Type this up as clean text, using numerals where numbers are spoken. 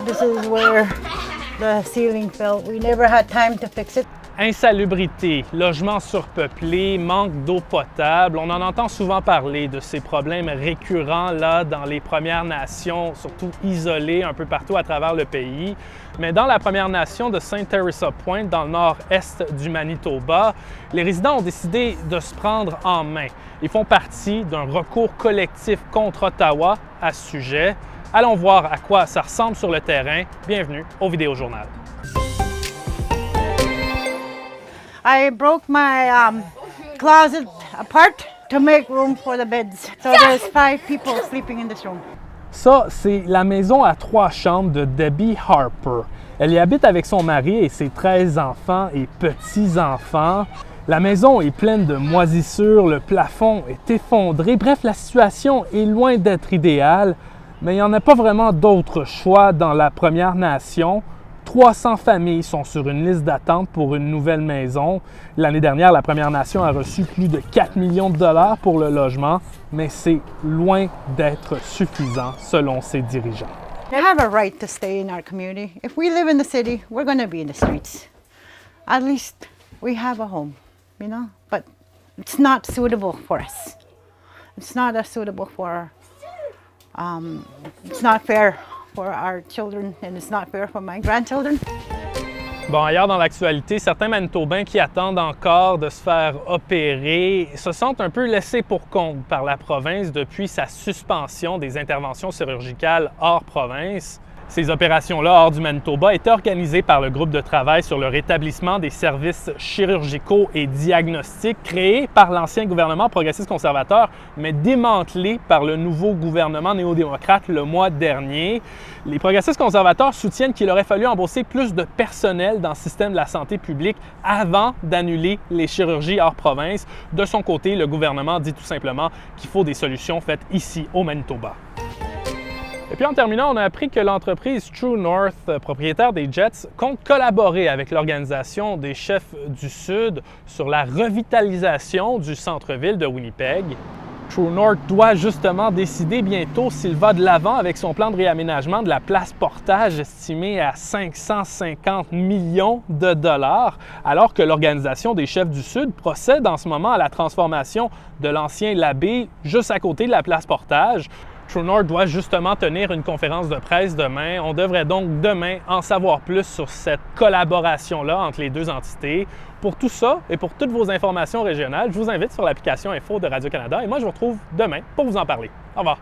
This is where the ceiling fell. We never had time to fix it. Insalubrité, logements surpeuplés, manque d'eau potable. On en entend souvent parler de ces problèmes récurrents là dans les Premières Nations, surtout isolées un peu partout à travers le pays. Mais dans la Première Nation de St. Theresa Point, dans le nord-est du Manitoba, les résidents ont décidé de se prendre en main. Ils font partie d'un recours collectif contre Ottawa à ce sujet. Allons voir à quoi ça ressemble sur le terrain. Bienvenue au Vidéojournal. I broke my closet apart to make room for the beds. So there's 5 people sleeping in this room. Ça, c'est la maison à 3 chambres de Debbie Harper. Elle y habite avec son mari et ses 13 enfants et petits-enfants. La maison est pleine de moisissures, le plafond est effondré. Bref, la situation est loin d'être idéale, mais il n'y en a pas vraiment d'autre choix dans la Première Nation. 300 familles sont sur une liste d'attente pour une nouvelle maison. L'année dernière, la Première Nation a reçu plus de 4 millions de dollars pour le logement, mais c'est loin d'être suffisant selon ses dirigeants. They have a right to stay in our community. If we live in the city, we're going to be in the streets. At least we have a home, you know? But it's not suitable for us. It's not suitable for, it's not fair for our children and it's not fair for my grandchildren. Bon, ailleurs dans l'actualité, certains Manitobains qui attendent encore de se faire opérer se sentent un peu laissés pour compte par la province depuis sa suspension des interventions chirurgicales hors province. Ces opérations-là, hors du Manitoba, étaient organisées par le groupe de travail sur le rétablissement des services chirurgicaux et diagnostiques créé par l'ancien gouvernement progressiste-conservateur, mais démantelé par le nouveau gouvernement néo-démocrate le mois dernier. Les progressistes-conservateurs soutiennent qu'il aurait fallu embaucher plus de personnel dans le système de la santé publique avant d'annuler les chirurgies hors province. De son côté, le gouvernement dit tout simplement qu'il faut des solutions faites ici, au Manitoba. Et puis en terminant, on a appris que l'entreprise True North, propriétaire des Jets, compte collaborer avec l'Organisation des chefs du Sud sur la revitalisation du centre-ville de Winnipeg. True North doit justement décider bientôt s'il va de l'avant avec son plan de réaménagement de la place Portage estimé à 550 millions de dollars, alors que l'Organisation des chefs du Sud procède en ce moment à la transformation de l'ancien Labé juste à côté de la place Portage. True North doit justement tenir une conférence de presse demain. On devrait donc demain en savoir plus sur cette collaboration-là entre les deux entités. Pour tout ça et pour toutes vos informations régionales, je vous invite sur l'application Info de Radio-Canada et moi je vous retrouve demain pour vous en parler. Au revoir.